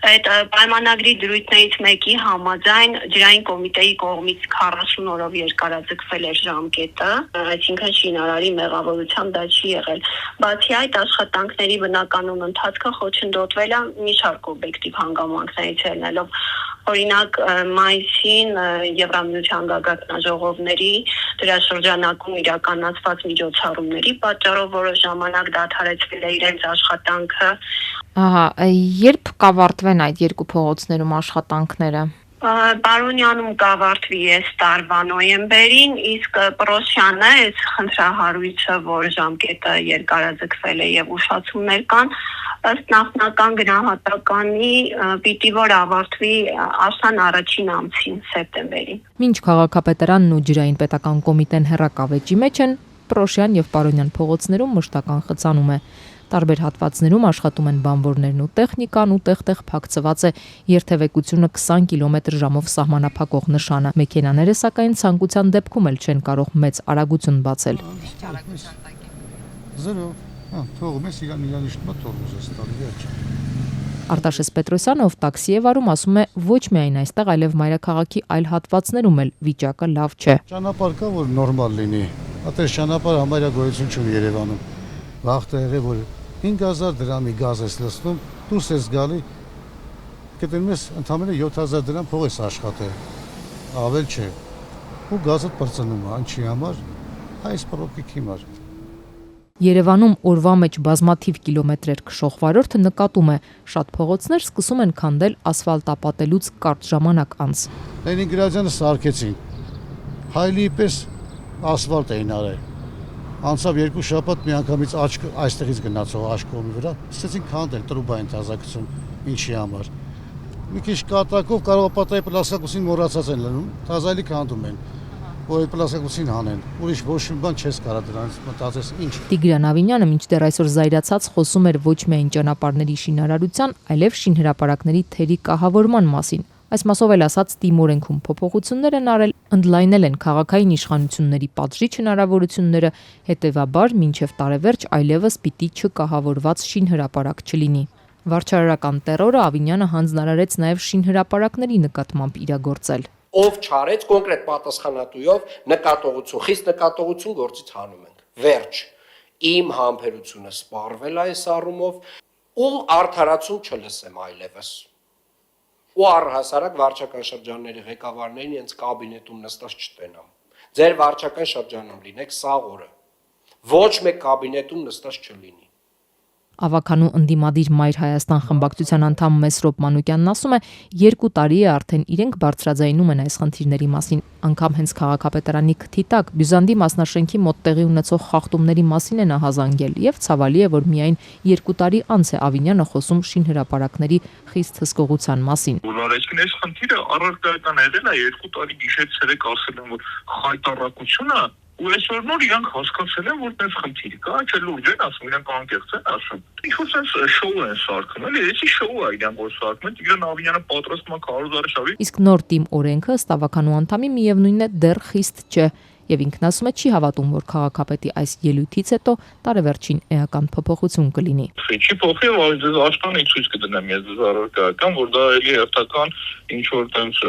Այդ պայմանագրի դրույթներից մեկի համաձայն ջրային կոմիտեի կողմից 40 օրով երկարաձգվել էր ժամկետը, այսինքն շինարարի մեղավորությամբ դա չի եղել։ Բացի այդ, աշխատանքների բնականոն ընթացքը խոչընդոտվել է մի շարք օբյեկտիվ հանգամանքներից ելնելով։ Օրինակ, մայիսին Եվրամիության գագաթնաժողովների դրա շրջանակում իրականացված միջոցառումների պատճառով որոշ ժամանակ դադարեցվել է իրենց աշխատանքը։ Ահա, երբ կավարտվեն այդ երկու փողոցներում աշխատանքները։ Պարոնյանում կավարտվի այս տարվա նոյեմբերին, իսկ Պրոշյանը այս խնդրահարույցը, որ ժամկետը երկարաձգվել է եւ ուշացումներ կան, ըստ նախնական գնահատականի պիտի որ ավարտվի աշնան առաջին ամսին սեպտեմբերին։ Մինչ քաղաքապետարանն ու ջրային պետական կոմիտեն հեռակավեճի մեջ են, Պրոշյան եւ Պարոնյան փողոցներում մշտական խցանում է։ Տարբեր հատվածներում աշխատում են բանվորներն ու տեխնիկան ու տեղ-տեղ փակցված է երթևեկությունը 20 կմ/ժ-ով սահմանափակող նշանը։ Մեքենաները սակայն ցանկության դեպքում էլ չեն կարող մեծ արագություն բացել։ Արտաշես Պետրոսյանը, ով տաքսի է վարում, ասում է, ոչ միայն այստեղ, այլև մայրաքաղաքի այլ հատվածներում էլ վիճակը լավ չէ։ Ճանապարհ կա, որ նորմալ լինի։ Այդպես ճանապարհը համարյա գոյություն չունի Երևանում։ Վաղ եղել որ 5000 դրամի գազ ես լցնում, դուրս ես գալի, գտնում ես ընդամենը 7000 դրամ փող ես աշխատել, ավել չէ, ու գազը պրծնում է, ինչի համար, այս պրոբլեմի համար։ Երևանում օրվա մեջ բազմաթիվ կիլոմետրեր քշող վարորդը նկատում է, շատ փողոցներ սկսում են քանդել ասֆալտապատելուց կարճ ժամանակ անց։ Լենինգրադյանը սարքեցին, հայլի պես ասֆալտ էին արել։ Անցավ 2 շաբաթ միանգամից աչք այստեղից գնացող աշկոմի վրա, սկսեցին քանդել տրուբային տազակցություն, ինչի համար։ Մի քիչ կատակով կարող պատահի պլաստիկոսին մոռացած են լնում, տազայլի քանդում են, որ այդ պլաստիկոսին հանեն։ Ուրիշ ոչ մի բան չես կարող դրանից մտածես ինչ։ Տիգրան Ավինյանը մինչդեռ այսօր զայրացած խոսում էր ոչ միայն ճանապարհների շինարարության, այլև շինհրապարակների թերի կահավորման մասին։ Այս մասով էլ ասած Տիմորենքում փոփոխություններ են արել, ընդլայնել են քաղաքային իշխանությունների պատժիչ հնարավորությունները, հետևաբար մինչև տարեվերջ այլևս պիտի չկահավորված շինհրապարակ չլինի։ Վարչարարական տերորը Ավինյանը հանձնարարեց նաև շինհրապարակների նկատմամբ իրագործել։ Ով չարեց կոնկրետ պատասխանատուով նկատողություն, խիստ նկատողություն գործից հանում ենք։ Վերջ։ Իմ համբերությունը սպառվել է այս առումով ու արդարացում չլսեմ այլևս։ Ու առհասարակ վարչական շրջանների ղեկավարներին հենց կաբինետում նստած չտենամ։ Ձեր վարչական շրջանում լինեք սաղ օրը։ Ոչ մեկ կաբինետում նստած չլինի։ Ավականու ընդդիմադիր Մայր Հայաստան խմբակցության անդամ Մեսրոպ Մանուկյանն ասում է, 2 տարի է արդեն իրենք բարձրաձայնում են այս խնդիրների մասին, անգամ հենց քաղաքապետարանի քթի տակ Բյուզանդի մասնաշենքի մոտ տեղի ունեցող խախտումների մասին է նա հազանգել եւ ցավալի է, որ միայն 2 տարի անց է Ավինյանը խոսում շինհրապարակների խիստ հսկողության մասին։ Այսինքն այս խնդիրը առարկայական եղել է 2 տարի գիշեր-ցերեկ ասել են, որ խայտարակությունը ու այսօր նոր իրանք հասկացել են, որ տես խնդիր կա, չէ լուրջ են ասում, իրանք անկեղծ են ասում։ Ինչ-որ sense շոու են սարքում, էլի, էսի շոու է իրանք որ սարքում են, Տիգրան Ավինյանը պատրաստում է քարոզարը շավի։ Իսկ նոր թիմ օրենքը ըստ ավականու անդամի միևնույնն է դեռ խիստ չէ, եւ ինքն ասում է չի հավատում, որ քաղաքապետի այս ելույթից հետո տարեվերջին էական փոփոխություն կլինի։ Չի փոխի, որ դες աշտանի ցույց կդնեմ ես դες առարկայական, որ դա էլի հերթական ինչ-որ տենց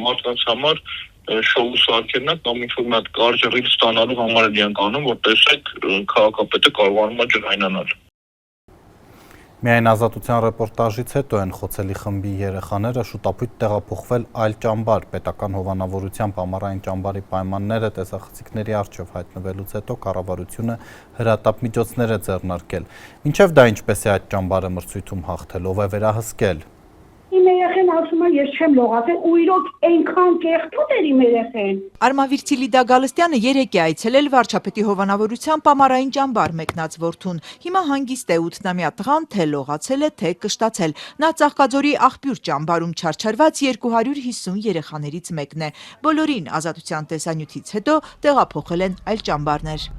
մարդկանց համար շոու սարքերն է կամ ինչ-որ մի հատ կարճ ռիլ ստանալու համար են իրանք անում, որ տեսեք քաղաքապետը կարողանում է ջրայնանալ։ Միայն ազատության ռեպորտաժից հետո են Խոցելի խմբի երեխաները շուտապույտ տեղափոխվել այլ ճամբար, պետական հովանավորությամբ ամառային ճամբարի պայմանները տեսախցիկների առջև հայտնվելուց հետո կառավարությունը հրատապ միջոցներ է ձեռնարկել։ Մինչև դա ինչպես է այդ ճամբարը մրցույթում հաղթել, ով է վերահսկել։ Իմ երեխեն ասում է ես չեմ լողացել ու իրոք այնքան կեղտոտ էր իմ երեխեն։ Արմավիրցի Լիդա Գալստյանը 3 է այցելել վարչապետի հովանավորությամբ ամառային ճամբար մեկնած որդուն։ Հիմա հանգիստ է 8-ամյա տղան թե լողացել է, թե կշտացել։ Նա Ծաղկաձորի աղբյուր ճամբարում չարչարված 250 երեխաներից մեկն է։ Բոլորին ազատության տեսանյութից հետո տեղափոխել են այլ ճամբարներ։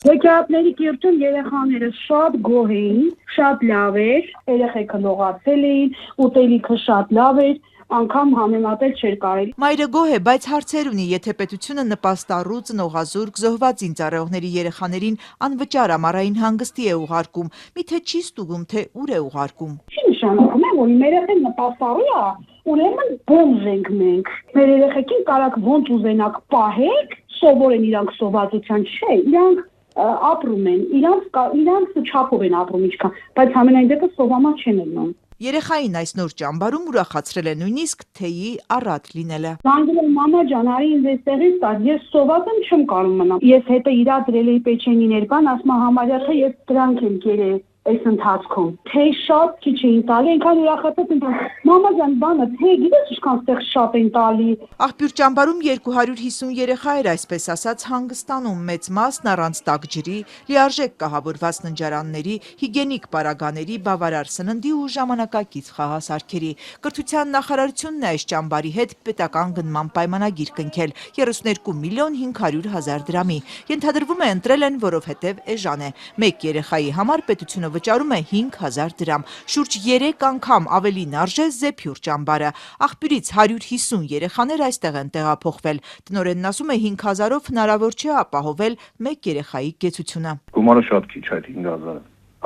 Հեքիաթների կիրթում երեխաները շատ գոհ էին, շատ լավ էր, երեխեքը լողացել էին, ուտելիքը շատ լավ էր, անգամ համեմատել չէր կարելի։ Մայրը գոհ է, բայց հարցեր ունի, եթե պետությունը նպաստառու, ծնողազուրկ, զոհված զինծառայողների երեխաներին անվճար ամառային հանգստի է ուղարկում, միթե չի ստուգում, թե ուր է ուղարկում։ Չի նշանակում է, որ իմ երեխեն նպաստառու է, ուրեմն բոմժ ենք մենք։ Մեր երեխեքին կարաք ոնց ուզենաք պահեք, սովոր են իրանք սովածության, չէ, իրանք ապրում են, իրանք չափով են ապրում ինչքան, բայց համենայն դեպս սովամա չեն ելնում։ Երեխային այս նոր ճամբարում ուրախացրել է նույնիսկ թեյի առատ լինելը։ Զանգել եմ մամա ջան, արի ինձ այստեղից տար, ես սոված եմ, չեմ կարող մնամ։ Ես հետը իրա դրել էի պեչենիներ, բան, ասма համարյա թե ես դրանք եմ կերել այս ընթացքում։ Թեյ շատ քիչ էին տալի, այնքան ուրախացած եմ, մամա ջան, բանը թեյ գիտես ինչքան ստեղ շատ են տալի։ Աղբյուր ճամբարում 250 երեխա էր, այսպես ասած, հանգստանում, մեծ մասն առանց տաք ջրի, լիարժեք կահավորված ննջարանների, հիգենիկ պարագաների, բավարար սննդի ու ժամանակակից խաղասարքերի։ Կրթության նախարարությունն է այս ճամբարի հետ պետական գնման պայմանագիր կնքել 32 միլիոն 500 հազար դրամի։ Ենթադրվում է ընտրել են, որովհետև էժան է։ Մեկ երեխայի համար պետությունը վճարում է 5000 դրամ, շուրջ 3 անգամ ավելին արժե Զեփյուր ճամբարը։ Աղբյուրից 150 երեխաներ այստեղ են տեղափոխվել։ Տնօրենն ասում է 5000-ով հնարավոր չէ ապահովել մեկ երեխայի կեցությունը։ Գումարը շատ քիչ է 5000-ը։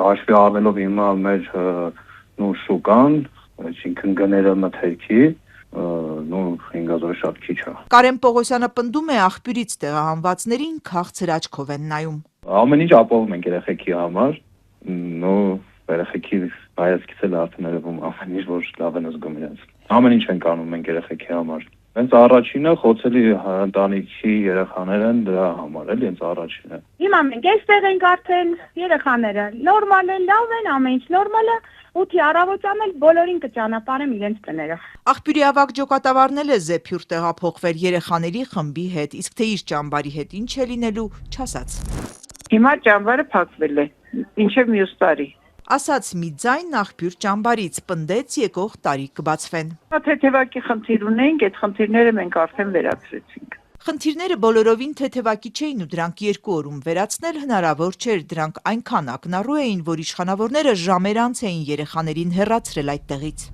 Հաշվի առնելով հիմա մեր նոր շուկան, այսինքն գները մթերքի, նոր 5000-ը շատ քիչ է։ Կարեն Պողոսյանը պնդում է աղբյուրից տեղահանվածներին քաղցր աչքով են նայում։ Ամեն ինչ ապահովում ենք երեխեքի համար, երեխեքի հայացքից էլ արդեն երևում ամեն ինչ որ լավ են զգում իրենց։ Ամեն ինչ ենք անում մենք երեխեքի համար։ Հենց առաջինը խոցելի ընտանիքի երեխաներ են, դրա համար էլ հենց առաջինը։ Հիմա մենք այստեղ ենք արդեն, երեխաները նորմալ են, լավ են, ամեն ինչ նորմալ է։ 8-ի առավոտյան էլ բոլորին կճանապարհեմ իրենց տները։ Աղբյուրի ավագ ջոկատավարն էլ է Զեփյուր տեղափոխվել երեխաների խմբի հետ, իսկ թե իր ճամբարի հետ ինչ է լինելու, չասաց։ Հիմա ճամբարը փակվել է, ինչև մյուս տարի։ Ասաց մի ձայն Աղբյուր ճամբարից, պնդեց եկող տարի կբացվեն։ Թեթևակի խնդիր ունենք, այդ խնդիրները մենք արդեն վերացրեցինք։ Խնդիրները բոլորովին թեթևակի չէին ու դրանք 2 օրում վերացնել հնարավոր չէր, դրանք այնքան ակնառու էին, որ իշխանավորները ժամեր անց էին երեխաներին հեռացրել այդտեղից։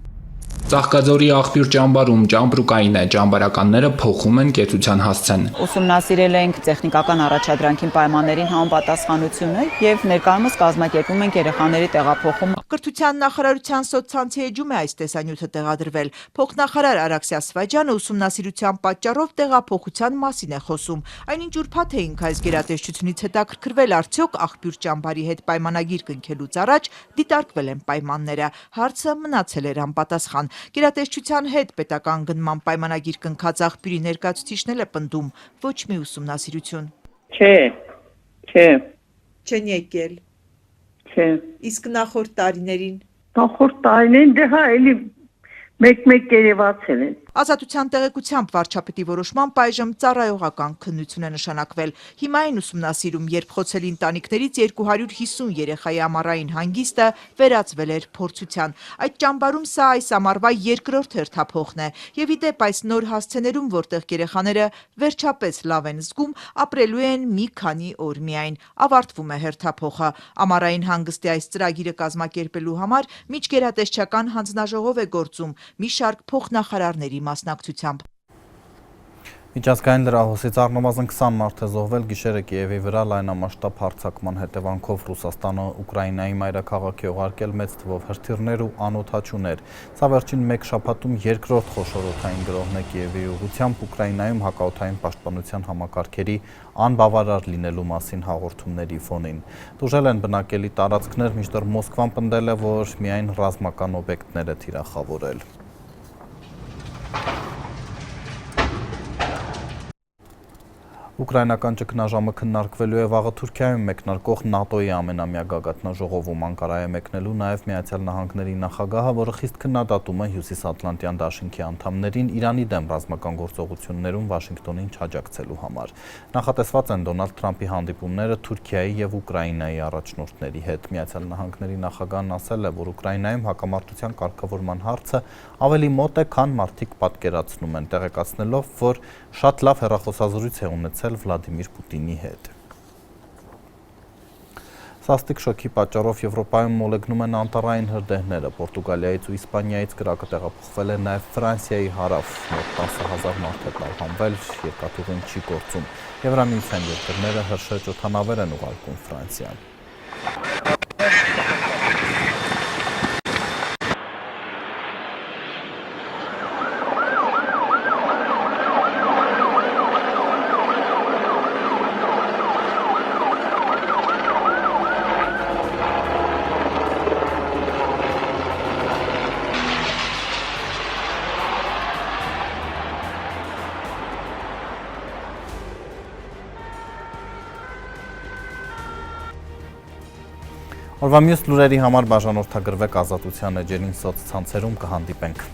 Ծաղկաձորի Աղբյուր ճամբարում ճամբրուկային է, ճամբարականները փոխում են կեցության հասցեն։ Ուսումնասիրել ենք տեխնիկական առաջադրանքի պայմաններին համապատասխանությունը եւ ներկայումս կազմակերպում ենք երեխաների տեղափոխում։ Կրթության նախարարության սոցցանցի էջում է այս տեսանյութը տեղադրվել։ Փոխնախարար Արաքսիա Սվաջյանը ուսումնասիրության պատճառով տեղափոխության մասին է խոսում։ Այնինչ ուրբաթ էինք այս գերատեսչությունից հետաքրքրվել, արդյոք Աղբյուր ճամբարի հետ պայմանագիր կնքելուց առաջ դիտարկվել են պայմանները։ Հարցը մնացել էր անպատասխան։ Գերատեսչության հետ պետական գնման պայմանագիր կնքած Աղբյուրի ներկայացուցիչն էլ է պնդում ոչ մի ուսումնասիրություն։ Չեն եկել։ Իսկ նախորդ տարիներին։ Նախորդ տարիներին դե հա էլի մեկ երևացել են։ Ազատության տեղեկությամբ վարչապետի որոշմամբ այժմ ծառայողական քննություն է նշանակվել։ Հիմա այն ուսումնասիրում, երբ խոցելի ընտանիքներից 250 երեխայի ամառային հանգիստը վերածվել էր փորձության։ Այդ ճամբարում սա այս ամառվա երկրորդ հերթափոխն է։ Եվ ի դեպ այս նոր հասցեներում, որտեղ երեխաները վերջապես լավ են զգում, ապրելու են մի քանի օր միայն։ Ավարտվում է հերթափոխը։ Ամառային հանգստի այս ծրագիրը կազմակերպելու համար միջգերատեսչական հանձնաժողով է գործում մի շարք փոխնախարարների մասնակցությամբ։ Միջազգային լրահոսից առնվազն 20 մարդ է զոհվել գիշերը Կիևի վրա լայնամասշտաբ հարձակման հետևանքով Ռուսաստանը Ուկրաինայի մայրաքաղաքի ուղարկել մեծ թվով հրթիռներ ու անօդաչուներ։ Սա վերջին մեկ շաբաթում երկրորդ խոշոր օդային գրոհն է Կիևի ուղղությամբ Ուկրաինայում հակաօդային պաշտպանության համակարգերի անբավարար լինելու մասին հաղորդումների ֆոնին։ Տուժել են բնակելի տարածքներ, մինչդեռ Մոսկվան պնդել է, որ միայն ռազմական օբյեկտներ է թիրախավորել։ Ուկրաինական ճգնաժամը քննարկվելու է վաղը Թուրքիայում մեկնարկող ՆԱՏՕ-ի ամենամյա գագաթնաժողովում Անկարա է մեկնելու նաև Միացյալ Նահանգների նախագահը, որը խիստ քննադատում է Հյուսիսատլանտյան դաշինքի անդամներին Իրանի դեմ ռազմական գործողություններում Վաշինգտոնին չաջակցելու համար։ Նախատեսված են Դոնալդ Թրամփի հանդիպումները Թուրքիայի եւ Ուկրաինայի առաջնորդների հետ։ Միացյալ Նահանգների նախագահն ասել է, որ Ուկրաինայում հակամարտության կարգավորման հարցը ավելի մոտ է, քան մարդիկ պատկերացնում են, տեղեկացնելով, որ շատ լավ հեռախոսազրույց է ունեցել Վլադիմիր Պուտինի հետ։ Սաստիկ շոկի պատճառով Եվրոպայում մոլեգնում են անտառային հրդեհները։ Պորտուգալիայից ու Իսպանիայից կրակը տեղափոխվել է նաև Ֆրանսիայի հարավ, մոտ 10,000 մարդ է տարհանվել, երկաթուղին չի գործում։ Եվրամիության երկրները հրշեջ օդանավեր են ուղարկում Ֆրանսիան։ Օրվա մյուս լուրերի համար բաժանորդագրվեք Ազատության էջերին սոցցանցերում կհանդիպենք։